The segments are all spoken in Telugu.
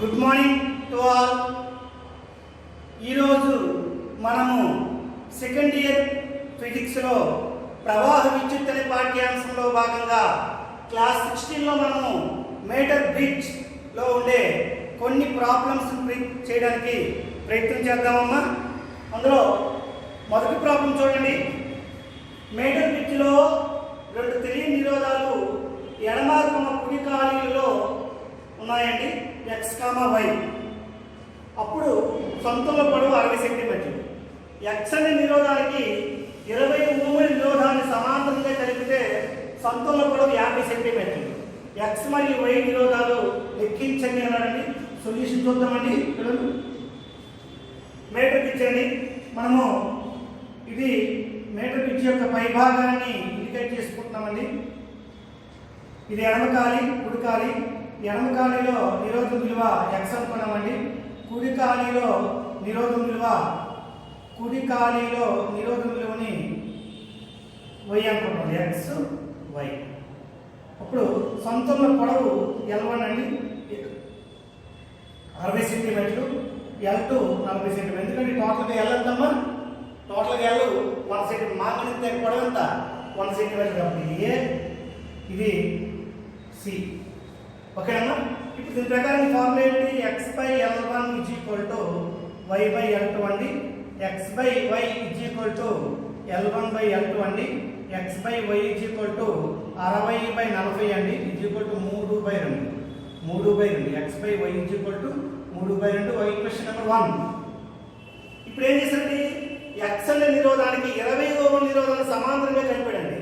Good morning to all. ఈరోజు మనము సెకండ్ ఇయర్ ఫిజిక్స్లో ప్రవాహ విద్యుత్ అనే పాఠ్యాంశంలో భాగంగా క్లాస్ 16లో మనము మీటర్ బ్రిడ్జ్లో ఉండే కొన్ని ప్రాబ్లమ్స్ చేయడానికి ప్రయత్నం చేద్దామమ్మా. అందులో మొదటి ప్రాబ్లం చూడండి. మీటర్ బ్రిడ్జ్లో రెండు తెలియని నిరోధాలు ఎడమ కుడి ఖాళీలలో ఉన్నాయండి, x, y. అప్పుడు సంతుల పొడవు 60 సెంటీమీటర్లు. x అనే నిరోధానికి 20 ఓముల నిరోధాన్ని సమాంతరంగా కలిపితే సంతుల పొడవు 50 సెంటీమీటర్లు. x మరియు y నిరోధాలు లెక్కించండి అన్నారండి. సొల్యూషన్ చూద్దామండి. మీటర్ బ్రిడ్జ్ అండి. మనము ఇది మీటర్ బ్రిడ్జ్ యొక్క పై భాగాన్ని ఇండికేట్ చేసుకుంటున్నామండి. ఇది ఎడమ ఖాళీ, కుడి ఖాళీ. ఎడమ ఖాళీలో నిరోధం విలువ x అనుకున్నామండి. కుడి ఖాళీలో నిరోధం విలువని y అనుకున్నాం, x y. అప్పుడు సంతులన పొడవు L1 అండి 60 సెంటీమీటర్లు, L2 40 సెంటీమీటర్లు. ఎందుకంటే టోటల్గా L ఎంతమ్మా? టోటల్గా L 1 సెంటీమీటర్. మాగనితే పొడవు ఎంత? 1 సెంటీమీటర్. కాబట్టి A, ఇది C. ఓకేనా? ఇప్పుడు దీని ప్రకారం ఫార్ములా ఏంటి? x by L1 is equal to y by L2 అండి. x by y is equal to L1 by L2 అండి. x by y is equal to 60 by 40 అండి. Is equal to 3 by 2. x by y is equal to 3 by 2. y equation number 1. ఇప్పుడు ఏం చేశారండి? x అనే నిరోధానికి 20 ఓం నిరోధాన్ని సమాంతరంగా కలిపాడండి.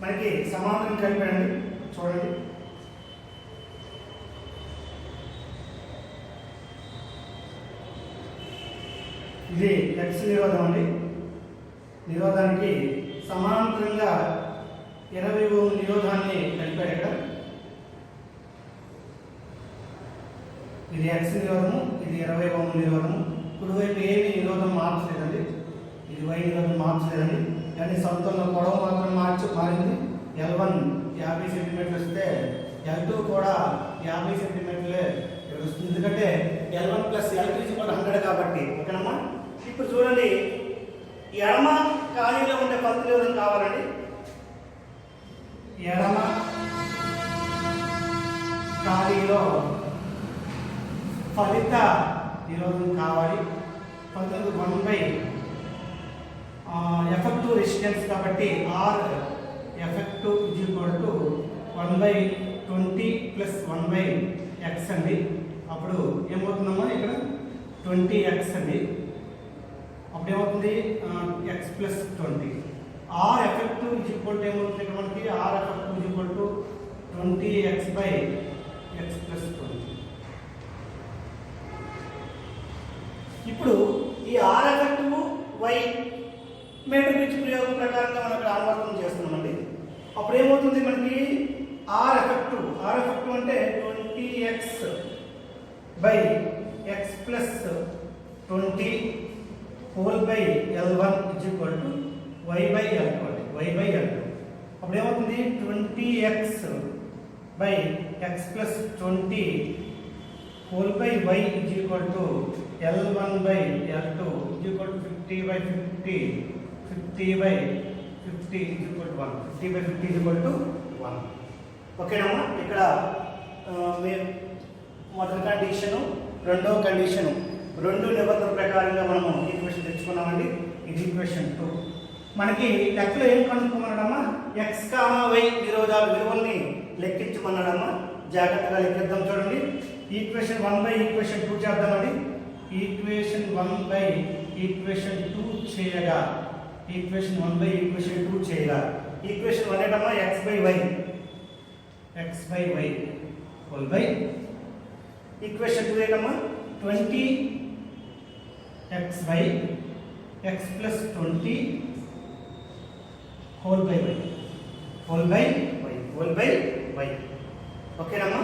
మనకి సమాంతరం కలిపాడండి. చూడండి, ఇది x నిరోధం అండి. నిరోధానికి సమాంతరంగా 20 ఓం నిరోధాన్ని కలిపాడు ఇక్కడ. ఇది x నిరోధము, ఇది 20 ఓం నిరోధము. కుడివైపు ఏమి నిరోధం మార్చలేదండి, ఇది y నిరోధం మార్చలేదండి. కానీ సంతులన పొడవు మాత్రం మారింది. L1 50 సెంటీమీటర్లు వస్తే L2 కూడా 50 సెంటీమీటర్లే వస్తుంది. ఎందుకంటే L1 ప్లస్ L2 100 కాబట్టి. ఓకేనమ్మా? ఇప్పుడు చూడండి, ఎడమ ఖాళీలో ఉండే ఫలిత నిరోధం కావాలండి. ఎడమ ఖాళీలో ఫలిత నిరోధం కావాలి. ఫలితం 1 బై ఎఫెక్టివ్ రెసిస్టెన్స్ కాబట్టి R effective is equal to 1 by 20 plus 1 by x అండి. అప్పుడు ఏమవుతుందమ్మా? ఇక్కడ 20x అండి. అప్పుడు ఏమవుతుంది? x plus 20. R effective is equal to ఏమవుతుంది ఇక్కడ మనకి? R effective is equal to 20x by x plus 20. ఇప్పుడు ఈ R effective y meter bridge ప్రయోగం ప్రకారంగా మనం ఇక్కడ అనువర్తనం చేస్తున్నామండి. అప్పుడు ఏమవుతుంది మనకి? R ఎఫెక్టివ్ అంటే 20x by x plus 20 whole by L1 is equal to y by L2 అండి. y by L2. అప్పుడు ఏమవుతుంది? 20x by x plus 20 whole by y is equal to L1 by L2 is equal to 50 by 50 by 50 is equal to 1. 50 by 50 is equal to 1. ఓకేనమ్మా? ఇక్కడ మొదటి కండిషను, రెండవ కండిషను, రెండు నిబంధనల ప్రకారంగా మనము ఈక్వేషన్ తెచ్చుకున్నామండి. ఇది ఈక్వేషన్ 2. మనకి లెక్కలో ఏం కనుక్కోమన్నాడమ్మా? x, y నిరోధాల విలువల్ని లెక్కించమన్నాడమ్మా. జాగ్రత్తగా లెక్కిద్దాం. చూడండి, ఈక్వేషన్ 1 బై ఈక్వేషన్ 2 చేద్దామండి. ఈక్వేషన్ 1 బై ఈక్వేషన్ 2 చేయగా ఈక్వేషన్ 1 బై ఈక్వేషన్ 2 చేయగా ఈక్వేషన్ 1 ఏంటమ్మా? x by y whole by equation 2 ఏంటమ్మా? 20x by x plus 20 whole by y. ఓకేనమ్మా?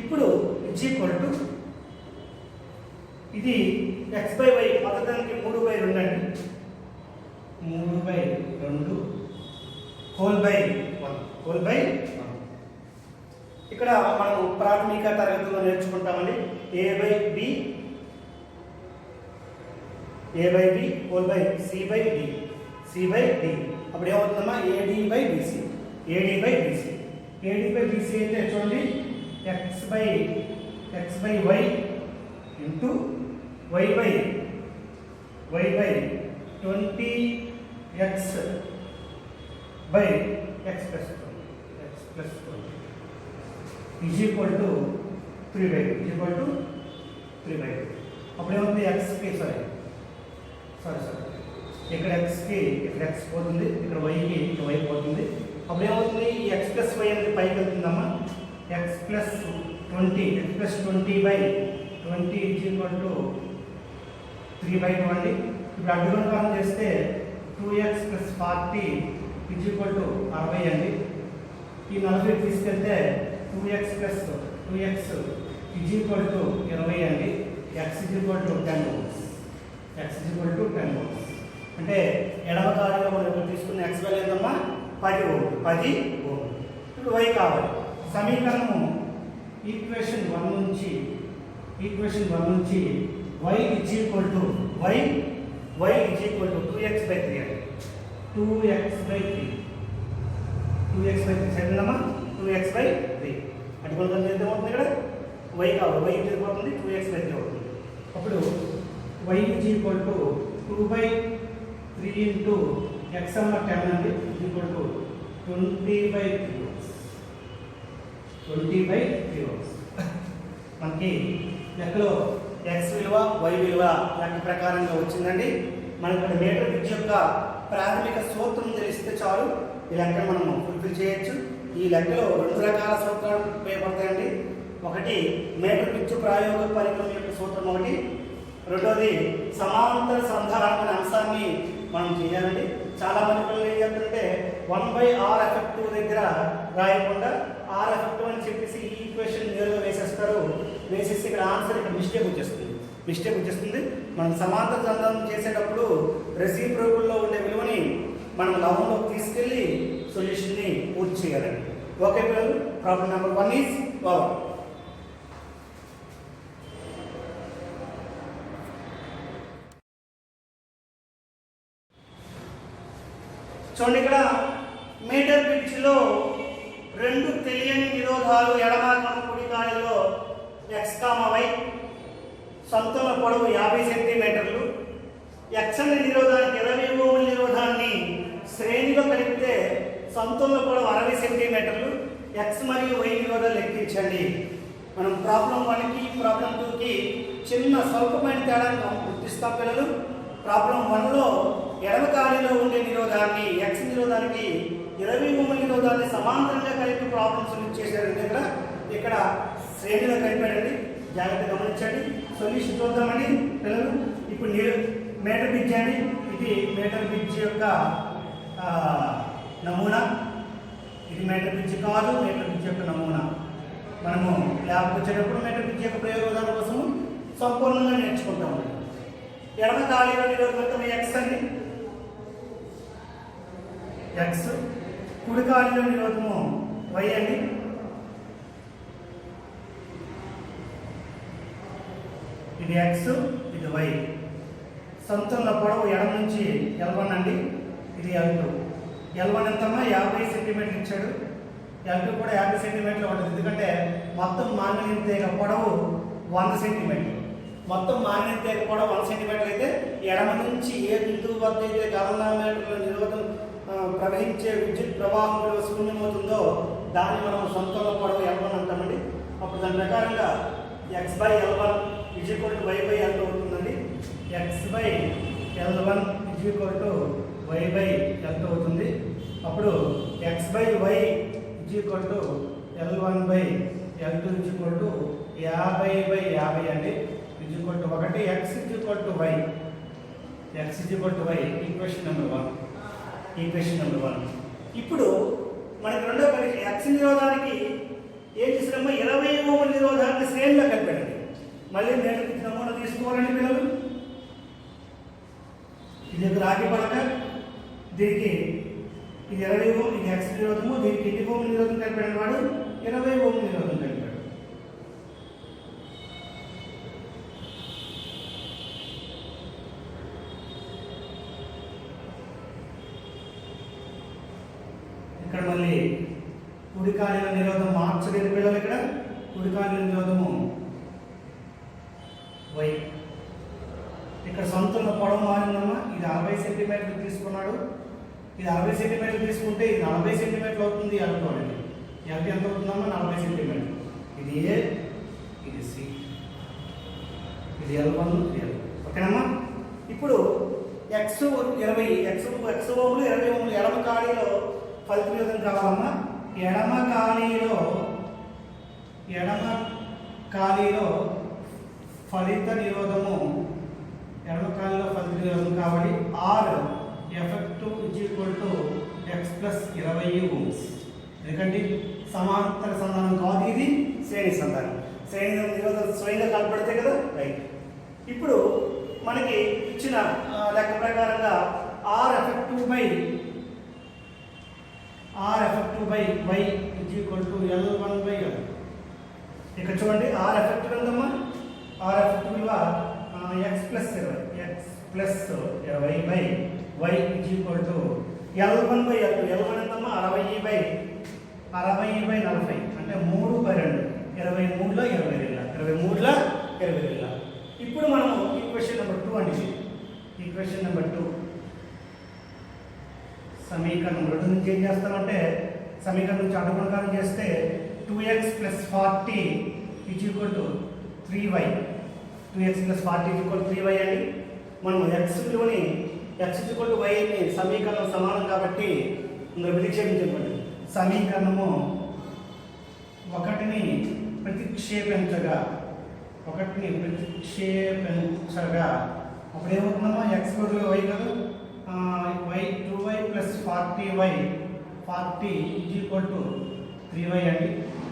ఇప్పుడు ఇజ్ ఈక్వల్ టు ఇది x బై y మొదటానికి 3 బై 2 అండి. 3 బై 2 హోల్ బై 1. ఇక్కడ మనం ప్రాథమిక తరగతిలో నేర్చుకుంటామండి a by b whole by c by d అప్పుడు ఏమవుతుందమ్మా ad by bc అయితే చూడండి x by y into y by 20x by x plus 20 is equal to 3 by 2 అప్పుడు ఏమవుతుంది x కి సారీ ఇక్కడ x కి ఇక్కడ x పోతుంది, ఇక్కడ y కి ఇక్కడ y పోతుంది. అప్పుడు ఏమవుతుంది ఈ x ప్లస్ y అనేది పైకి వెళ్తుందమ్మా. x plus 20 by 20 is equal to 3 by 2 అండి. ఇప్పుడు అడ్డుగుణకారం చేస్తే 2x plus 40 is equal to 60 అండి. ఈ 40 తీసుకెళ్తే 2x plus 2x is equal to 20 అండి. x is equal to 10 volts. అంటే ఎడమ కాలులో మనం తీసుకున్న x వాల్యూ ఏందమ్మా 10 ఓం. ఇప్పుడు y కావాలి. సమీకరణము ఈక్వేషన్ 1 నుంచి y is equal to 2x by 3 అండి. 2x by 3 సరేనమ్మా 2x by 3 అటుకొంత ఎంత అవుతుంది ఇక్కడ y కావాలి. y ఎంత అవుతుంది 2x by 3 అవుతుంది. అప్పుడు y is equal to 2 by 3 into x అన్న 10 అండి is equal to 20 by 3 volts. మనకి లెక్కలో x విలువ y విలువ లెక్క ప్రకారంగా వచ్చిందండి. మనకి ఇక్కడ మీటర్ విద్య యొక్క ప్రాథమిక సూత్రం తెలిస్తే చాలు ఈ లెక్కను మనం ఫుల్ఫిల్ చేయొచ్చు. ఈ లెక్కలో 2 రకాల సూత్రాలు ఉపయోగపడతాయండి. ఒకటి మీటర్ విద్య ప్రాయోగిక పరికరం యొక్క సూత్రం ఒకటి, రెండోది సమాంతర సంధానం అనే అంశాన్ని మనం చేయాలండి. చాలా మంది పిల్లలు ఏం చెప్తుంటే 1/r ఎఫెక్టివ్ దగ్గర రాయకుండా r ఎఫెక్టివ్ అని చెప్పేసి ఈ ఈక్వేషన్ నేరుగా వేసేసి ఇక్కడ ఆన్సర్ ఇక్కడ మిస్టేక్ వచ్చేస్తుంది. మనం సమాంతర సంధానం చేసేటప్పుడు రెసిప్రోకల్లో ఉండే విలువని మనం లవంలోకి తీసుకెళ్ళి సొల్యూషన్ని పూర్తి చేయాలండి. ఓకే పిల్లలు, ప్రాబ్లం నెంబర్ 1 ఈజ్ ఓవర్. చూడండి, ఇక్కడ మీటర్ పిచ్లో 2 తెలియని నిరోధాలు ఎడమ కుడి కాలిలో x, y సంతులన పొడవు 50 సెంటీమీటర్లు. x అనే నిరోధానికి 20 ఓంల నిరోధాన్ని శ్రేణిలో కలిపితే సంతులన పొడవు 60 సెంటీమీటర్లు. x మరియు y నిరోధాలు లెక్కించండి. మనం ప్రాబ్లం 1కి ప్రాబ్లం 2కి చిన్న స్వల్పమైన తేడాను మనం గుర్తిస్తాం పిల్లలు. ప్రాబ్లం 1లో ఎడమ కాలిలో ఉండే నిరోధాన్ని x నిరోధానికి 20 ఓంల నిరోధాన్ని సమాంతరంగా కలిపి ప్రాబ్లం సొల్యూట్ చేశారు. ఇక్కడ శ్రేణిలో కలిపాడండి, జాగ్రత్తగా గమనించండి. సొల్యూషన్ చూద్దామండి పిల్లలు. ఇప్పుడు మీటర్ బ్రిడ్జ్ అండి, ఇది మీటర్ బ్రిడ్జ్ యొక్క నమూనా. ఇది మీటర్ బ్రిడ్జ్ కాదు, మీటర్ బ్రిడ్జ్ యొక్క నమూనా. మనము ల్యాబ్కి వచ్చేటప్పుడు మీటర్ బ్రిడ్జ్ యొక్క ప్రయోగాల కోసం సంపూర్ణంగా నేర్చుకుంటాము. ఎడమ ఖాళీలో నిరోధకత x అండి, x. కుడి ఖాళీలో నిరోధము y అండి. ఇది x, ఇది y. సంతులన పొడవు ఎడమ నుంచి L1 అండి, ఇది L2. L1 ఎంతమ్మా 50 సెంటీమీటర్లు ఇచ్చాడు, L2 కూడా 50 సెంటీమీటర్లు ఉంటుంది. ఎందుకంటే మొత్తం మాంగనీయం తీగ పొడవు 100 సెంటీమీటర్లు. మొత్తం మాంగనీయం తీగ పొడవు 100 సెంటీమీటర్లు అయితే ఎడమ నుంచి ఏ బిందువు వద్ద అయితే గమనామీటర్ల నిరోధం ప్రవహించే విద్యుత్ ప్రవాహం విలువ శూన్యమవుతుందో దాన్ని మనం సంతులన పొడవు L1 అంటామండి. అప్పుడు దాని ప్రకారంగా x/L1 is equal to y/L2 అవుతుందండి. x/L1 is equal to y/L2 అవుతుంది. అప్పుడు x/y is equal to L1/L2 is equal to 50/50 అండి. is equal to 1. x is equal to y. Equation number 1. ఇప్పుడు మనకి రెండో పరీక్ష x నిరోధానికి ఏం చేసినామో 20 ఓంల నిరోధాన్ని శ్రేణిలో కలిపాడండి. మళ్ళీ మీటర్ నమూనా తీసుకోవాలండి పిల్లలు. ఇది ఒక రాగి పడక, దీనికి ఇది 20 ఓం, ఇది x నిరోధము, దీనికి ఎన్ని ఓంల నిరోధం కలిపాడు వాడు 20 ఓంల నిరోధం కాలిన నిరోధం మార్చలేదు పిల్లలు. ఇక్కడ కుడి కాలిన నిరోధము y. ఇక్కడ సంతులన పొడవు మారిందమ్మా. ఇది 60 సెంటీమీటర్లు తీసుకున్నాడు, ఇది 60 సెంటీమీటర్లు తీసుకుంటే ఇది 40 సెంటీమీటర్లు అవుతుంది అనుకోండి. ఎంత ఎంత అవుతుందమ్మా? 40 సెంటీమీటర్లు. ఇది ఏ, ఇది సి, ఇది L1, ఇది L. ఓకేనమ్మా. ఇప్పుడు x 20 x ఓములు 20 ఓములు ఎడమ ఖాళీలో ఫలిత నిరోధం కావాలమ్మా. ఎడమ ఖాళీలో ఫలిత నిరోధము కావాలి. R effective x + 20 ohms. ఎందుకంటే సమాంతర సంధానం కాదు, ఇది శ్రేణి సంధానం. శ్రేణి నిరోధం స్వయంగా కనపడితే కదా, రైట్. ఇప్పుడు మనకి ఇచ్చిన లెక్క ప్రకారంగా R effective by y L1/L. ఇక్కడ చూడండి, R ఎఫెక్టివ్ ఎంతమ్మా? R ఎఫెక్టివ్ విలువ x + 20 by y L1/L. L1 ఎంతమ్మా? 60/40 అంటే 3/2. 23లో 22. ఇప్పుడు మనము ఈక్వేషన్ నెంబర్ 2 అండి. ఈక్వేషన్ నెంబర్ 2 సమీకరణం 2 నుంచి ఏం చేస్తామంటే, సమీకరణం నుంచి అడ్డగుణకారం చేస్తే 2x + 40 = 3y. 2x + 40 = 3y అండి. మనం x విలువని x y ని సమీకరణం సమానం కాబట్టి ఇందులో ప్రతిక్షేపించండి. సమీకరణము 1ని ప్రతిక్షేపించగా అప్పుడు ఏమవుతుందమ్మా? x బదులు y కదా, y 2y + 40y 40 = 3y అండి.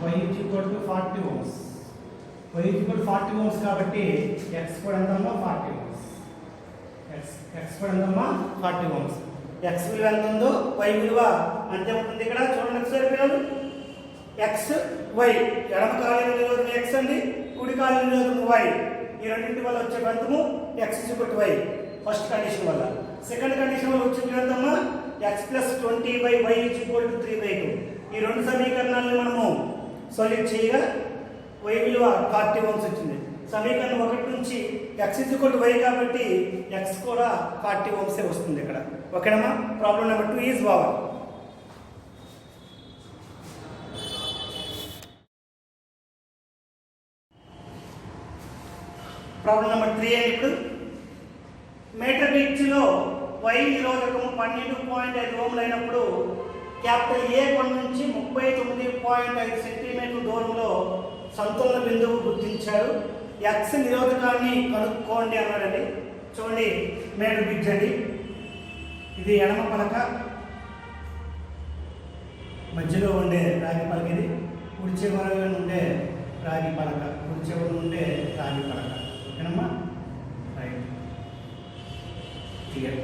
y 40 ohms. y 40 ఓమ్స్ కాబట్టి x కూడా ఎంతమ్మా? 40 ఓమ్స్. x కూడా ఎంతమ్మా? 40 ఓమ్స్. x విలువ ఎంత ఉందో y విలువ అంతే ఉంటుంది. ఇక్కడ చూడండి ఒకసారి పిల్లలు, x y ఎడమ కాలిన నిరోధం x అండి, కుడి కాలిన నిరోధం y. ఈ రెండింటి వల్ల వచ్చే ఫలితము x = y ఫస్ట్ కండిషన్ వల్ల. సెకండ్ కండిషన్ వల్ల వచ్చే ఎంతమ్మా? x + 20/y = 3/2. ఈ రెండు సమీకరణాలను మనము సాల్వ్ చేయగా y విలువ 40 ఓమ్స్ వచ్చింది. సమీకరణం 1 నుంచి x y కాబట్టి x కూడా 40 ఓమ్సే వస్తుంది ఇక్కడ. ఓకేనమ్మా. Problem number 2 is over. Problem number 3 అండి. ఇప్పుడు మీటర్ బీచ్లో y నిరోధకము 12.5 ఓంలు అయినప్పుడు క్యాపిటల్ ఏ కొండ నుంచి 39.5 సెంటీమీటర్ల దూరంలో సంతులన బిందువు గుర్తించారు. x నిరోధకాన్ని కనుక్కోండి అన్నాడండి. చూడండి, మీటర్ బీచ్ అండి. ఇది ఎడమ పలక, మధ్యలో ఉండే రాగి పలక. ఇది కుడి చివరలో ఉండే రాగి పలక, ఓకేనమ్మా. Right, clear.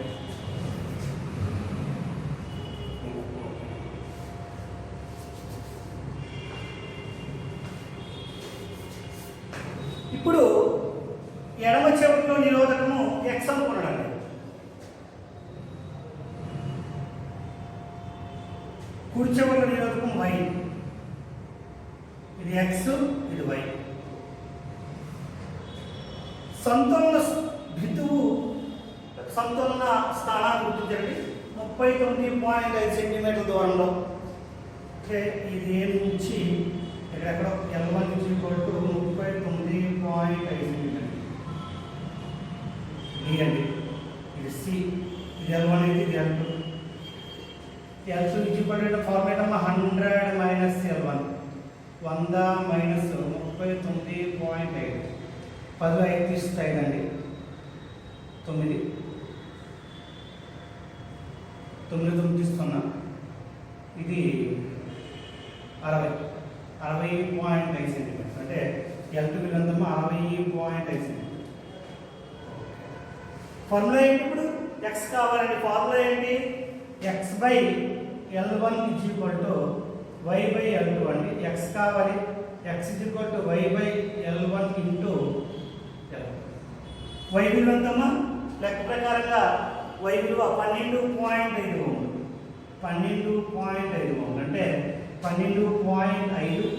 ఇప్పుడు ఎడమ చెవులో నిరోధకము x అనుకున్నాడండి. కుడి చెవులో నిరోధకం y. ఇది x, ఇది y. సంతులన స్థానాన్ని గుర్తించండి. 39.5 సెంటీమీటర్ల దూరంలో. అంటే ఇది ఏ నుంచి ఎక్కడ L1 = 39.5 సెంటీమీటర్. ఇది అండి, ఇది సి, ఇది L1 ఇది L2. L2 ఫార్మేట్ అమ్మా 100 - L1 100 - 39.5. 10లో 5 తీస్తే 5 అండి, 9 తీస్తున్నా. ఇది 60.5 సెంటీమీటర్. అంటే L2 విలువ 60.5 సెంటీమీటర్. ఫార్ములా ఏంటి? ఇప్పుడు x కావాలండి. ఫార్ములా ఏంటి? x/L1 = y/L2 అండి. x కావాలి. x = y/L1 × y విలువ ఎంతమ్మా? లెక్క ప్రకారంగా y విలువ 12.5 ఓం. 12.5 ఓం అంటే 12.5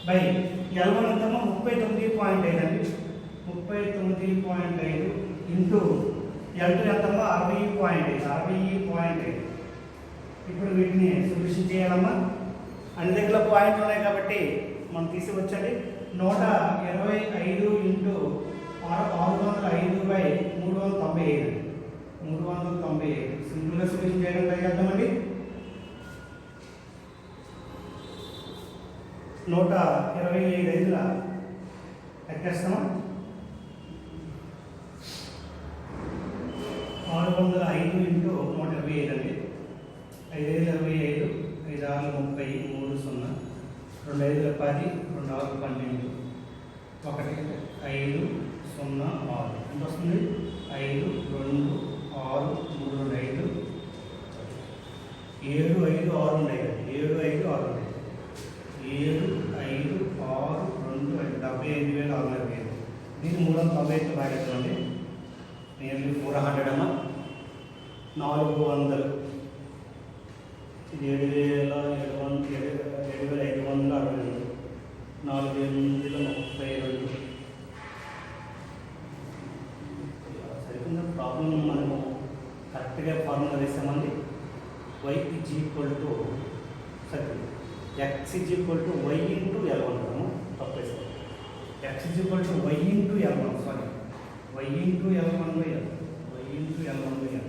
బై L1 ఎంతమో 39.5 అండి. 39.5 ఇంటూ L2 ఎంతమో 60.5. ఇప్పుడు వీటిని సొల్యూషన్ చేయాలమ్మా. అన్ని దగ్గర పాయింట్లు ఉన్నాయి కాబట్టి మనం తీసివచ్చండి. 125 ఇంటూ 605 బై 395. 395 సింపుల్గా సొల్యూషన్ చేయడం ట్రై చేద్దామండి. 125 ఐదుల ఎక్కేస్తామా. 605 ఇంటూ 125 అండి. 5 5 25, 5 6 30, 3 0, 2 5 10, 2 6 12, 1 5 0 6 ఎంత వస్తుంది? 5 2 6 3 5 7 5 6 ఉన్నాయి కదా. 7 5 6 ఉన్నాయి. 7 5 6 2 75,600. దీన్ని 395 భాగిస్తామండి. నియర్లీ 400 అమ్మా. 400 ఇది 7,562. 4,832 సరిగ్గా ప్రాబ్లం మనము కరెక్ట్గా ఫార్ములా వేసామండి. y is equal to x is equal to y into L1 తప్పు వేసాం. x is equal to y into L1 sorry y into L1 by L. y into L1 by L.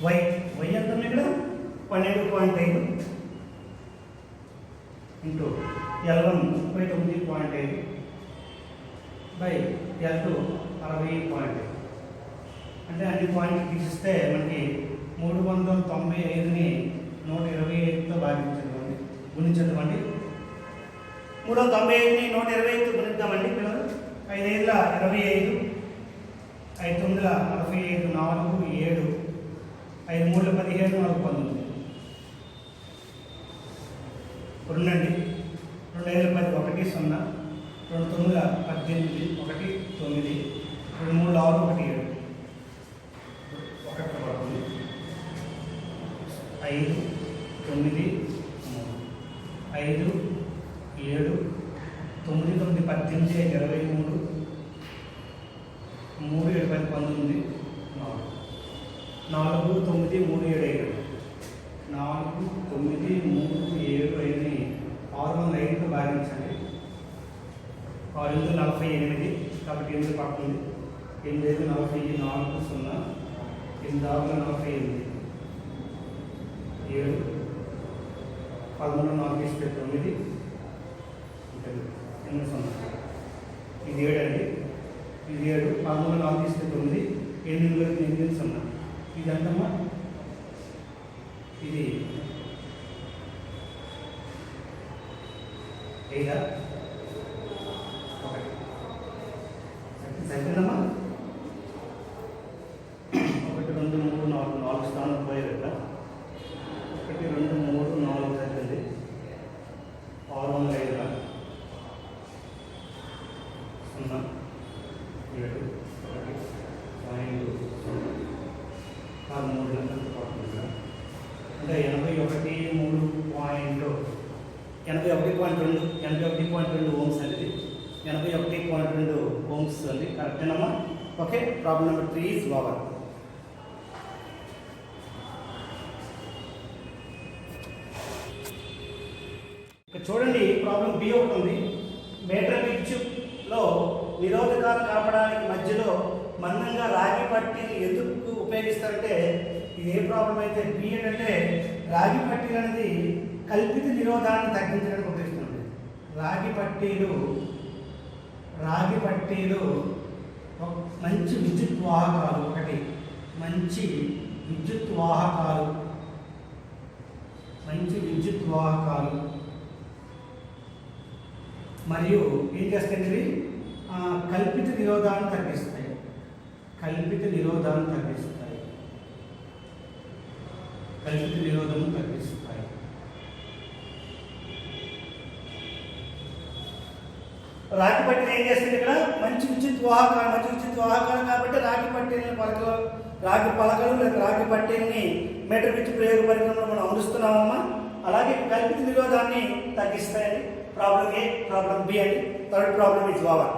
y ఎంత ఉంది ఇక్కడ? 12.5 ఇంటూ L1 39.5 బై L2 60.5. అంటే అన్ని పాయింట్లు తీసిస్తే మనకి 395ని 125తో భాగించండి, గుణించండి. 395ని 125తో గుణిద్దామండి పిల్లలు. 5 5 25, 5 9 45, 4 7, 5 3 17, 4 19. రెండండి. 2 5 10, 1 0, 2 9 18, 1 9, 2 3 6 1 7, 1 పడుతుంది. 5 9 3, 5 7 9 9 18, 23, 3 7 10 19, 4 9 3 7 5, 4 9 3 7 5ని 605తో భాగించండి. 6 48 కాబట్టి 8 పడుతుంది. 8 5 40, 4 0, 8 6 48, 7 11 4 9, 8 0. ఇది 7 అండి. ఇది 7 11 4 9, 8 8 0. ఇది ఎంతమ్మా? ఇది 8 సరిపోయిందమ్మా. 1 2 3 4 4 స్థానం పోయారు కదా. 1 2 3 4 సరిపోయింది. 605 0 7 1 5 3 అంటే 81.2 ఓమ్స్ అండి. 81.2 ఓమ్స్ అండి. కరెక్టేనమ్మా. Okay, problem number 3 is over. చూడండి, ప్రాబ్లం బి ఒకటి ఉంది. మీటర్ విద్యుత్లో నిరోధకాలు కలపడానికి మధ్యలో మందంగా రాగి పట్టీని ఎందుకు ఉపయోగిస్తారంటే, ఇది ఏ ప్రాబ్లం అయితే బి ఏంటంటే రాగి పట్టీలు అనేది కల్పిత నిరోధాన్ని తగ్గించడానికి ఉపయోగిస్తుంది. రాగి పట్టీలు మంచి విద్యుత్ వాహకాలు. ఒకటి మంచి విద్యుత్ వాహకాలు మరియు ఏం చేస్తాయి? కల్పిత నిరోధాన్ని తగ్గిస్తాయి. కల్పిత నిరోధం తగ్గిస్తాయి. రాగి పట్టీలు ఏం చేస్తుంది? ఇక్కడ మంచి విద్యుత్ వాహకాలు కాబట్టి రాగి పట్టీలను రాగి పలకలు లేదా రాగి పట్టీల్ని మీటర్ పిచ్ ప్రయోగ పరికరంలో మనం అమరుస్తున్నామమ్మా. అలాగే కల్పిత నిరోధాన్ని తగ్గిస్తాయని ప్రాబ్లం ఏ, ప్రాబ్లం బి అని. Third problem is over.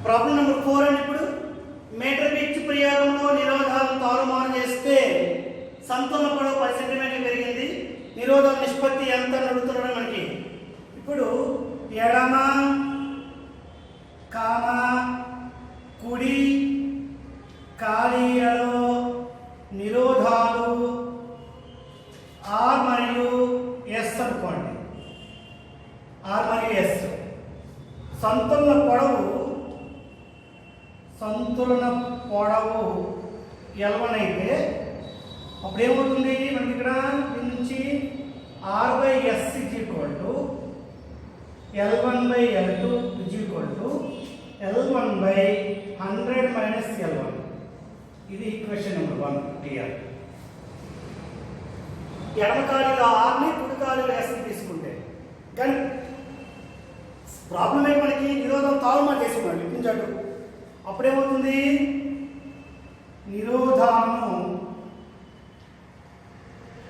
Problem number 4 అండి. ఇప్పుడు మీటర్ పిచ్ ప్రయోగంలో నిరోధాలను తారుమారు చేస్తే సంతులన పొడవు 10 సెంటీమీటర్లు పెరిగింది. నిరోధాల నిష్పత్తి ఎంత అని అడుగుతున్నాడు మనకి. ఇప్పుడు ఎడమ కామ కుడి ఖాళీలలో నిరోధాలు ఆర్ మరియు ఎస్ అనుకోండి. ఆర్ మరియు ఎస్. సంతులన పొడవు L1 అయితే అప్పుడు ఏమవుతుంది మనకి ఇక్కడ దీని నుంచి R by S equal to L1 by L2 equal to L1 by 100 minus L1. ఇది ఈక్వేషన్ నెంబర్ 1 క్లియర్. ఎడమ ఖాళీలో ఆర్ని కుడి ఖాళీలో ఎస్ని తీసుకుంటే కానీ ప్రాబ్లం ఏంటి, మనకి నిరోధం తారుమారు చేసుకున్నాడు లిఖించాడు. అప్పుడేమవుతుంది నిరోధాలను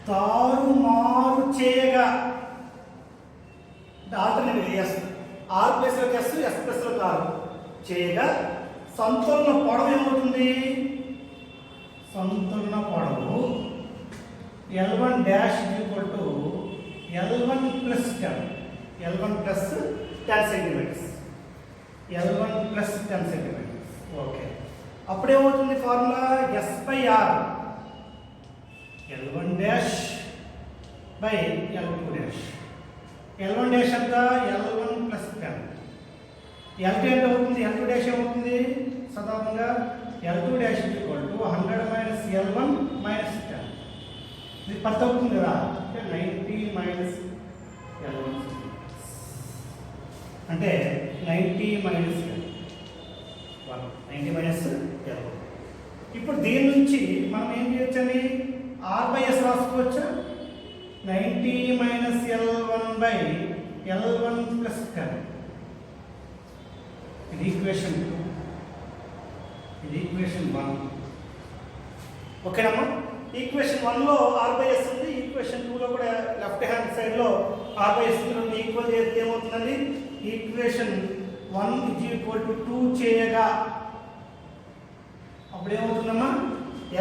తారుమారు చేయగా ఆల్టర్నేటివ్ ఎస్, ఆర్ ప్లస్లోకి ఎస్, ఎస్ ప్లస్లోకి ఆర్ చేయగా సంతులన పొడవు ఏమవుతుంది, సంతులన పొడవు L1 dash equal to L1 plus 10, L1 plus 10 centimetres, L1 plus 10 centimetres. Okay, అప్పుడేమవుతుంది formula S by R L1 dash by L2 dash. L1 dash అంతా L1 ప్లస్ 10, L2 ఎంత అవుతుంది, L2 డాష్ ఏమవుతుంది సాధారణంగా L2 dash equal to 100 minus L1 minus 10. ఇది 10 అవుతుంది కదా, 90 మైనస్ L1 అంటే 90 మైనస్ L1, 90 మైనస్ L1. ఇప్పుడు దీని నుంచి మనం ఏం చేయొచ్చండి, ఆర్ బై ఎస్ రాసుకోవచ్చా. 90 minus L1 by L1 plus 10. ఇది ఈక్వేషన్ 2, ఇది ఈక్వేషన్ 1. ఓకేనమ్మా. ఈక్వేషన్ 1లో ఆర్ బై ఎస్ ఉంది, ఈక్వేషన్ 2లో కూడా లెఫ్ట్ హ్యాండ్ సైడ్లో ఆర్ బై ఎస్ ఉంది. ఈక్వల్ చేస్తే ఏమవుతుందండి, ఈక్వేషన్ 1 ఇజ్ ఈక్వల్ టు 2 చేయగా అప్పుడు ఏమవుతుందమ్మా,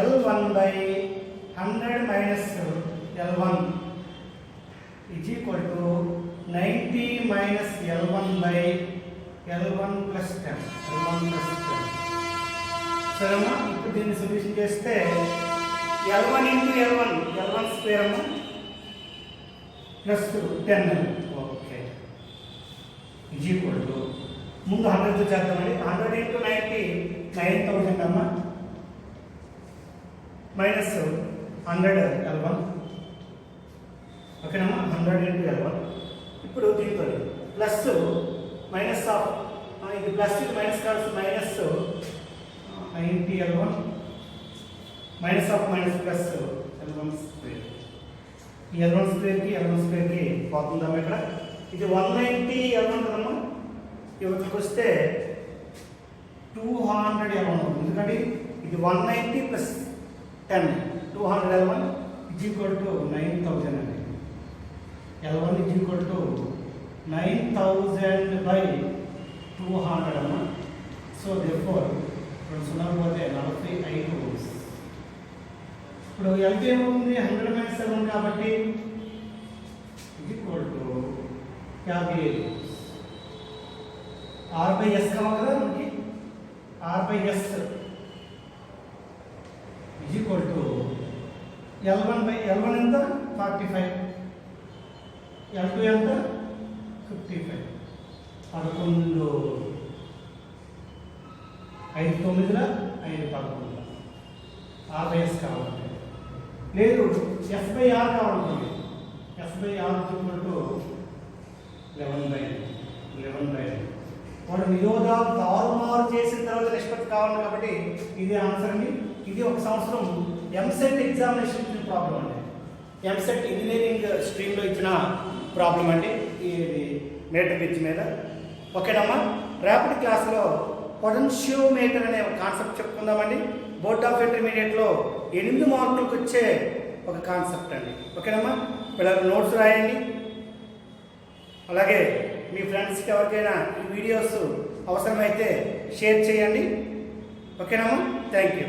L1 by 100 minus L1 is equal to 90 minus L1 by L1 plus 10, L1 plus 10. సరేమ్మా. ఇప్పుడు దీన్ని సొల్యూషన్ చేస్తే L1 into L1, L1 square అమ్మా plus 10. Okay, is equal to ముందు 100తో చేద్దామండి. 100 ఇంటూ 90 9000 అమ్మా మైనస్ 100 L1. ఓకేనమ్మా, 100 ఇంటూ L1. ఇప్పుడు దీంతో ప్లస్ మైనస్ ఆఫ్ ఇది ప్లస్ ఇది మైనస్ కాల్సి minus 90 L1 minus of minus plus L1 square. ఈ L1 స్క్వేర్కి L1 స్క్వేర్కి పోతుందమ్మా ఇక్కడ. ఇది 190 L1 కదమ్మా, ఇవరికి వస్తే 200 L1 అవుతుంది. ఎందుకంటే ఇది 190 plus 10 200 L1 is equal to 9000 అండి. L1 is equal to 9000 by 200 అమ్మా. సో దేర్ఫోర్ 0 పోతే 45. ఇప్పుడు L2 ఏమవుతుంది, 100 మైనస్ 7 కాబట్టి is equal to 58. R by S కావాలి కదా మనకి, R by S is equal to L1 by L1 ఎంత 45, L2 ఎంత 55. 11 5 9 5 11 ఆర్ బై ఎస్ కావాలంటే. లేదు ఎస్ బై ఆర్ కావాలంటే S by R equal to 11/11. వాడు నిరోధాలు తారుమారు చేసిన తర్వాత నిష్పత్తి కావాలి కాబట్టి ఇది ఆన్సర్ అండి. ఇది ఒక సంవత్సరం ఎంసెట్ ఎగ్జామినేషన్ ఇచ్చిన ప్రాబ్లం అండి. ఎంసెట్ ఇంజనీరింగ్ స్ట్రీమ్లో ఇచ్చిన ప్రాబ్లం అండి, ఇది మీటర్ పిచ్ మీద. ఓకేనమ్మా. రేపటి క్లాస్లో పొటెన్షియోమీటర్ అనే ఒక కాన్సెప్ట్ చెప్పుకుందామండి. బోర్డ్ ఆఫ్ ఇంటర్మీడియట్లో 8 మార్కులకు వచ్చే ఒక కాన్సెప్ట్ అండి. ఓకేనమ్మా, పిల్లలు నోట్స్ రాయండి. అలాగే మీ ఫ్రెండ్స్కి ఎవరికైనా ఈ వీడియోస్ అవసరమైతే షేర్ చేయండి. ఓకేనమ్మా, థ్యాంక్ యూ.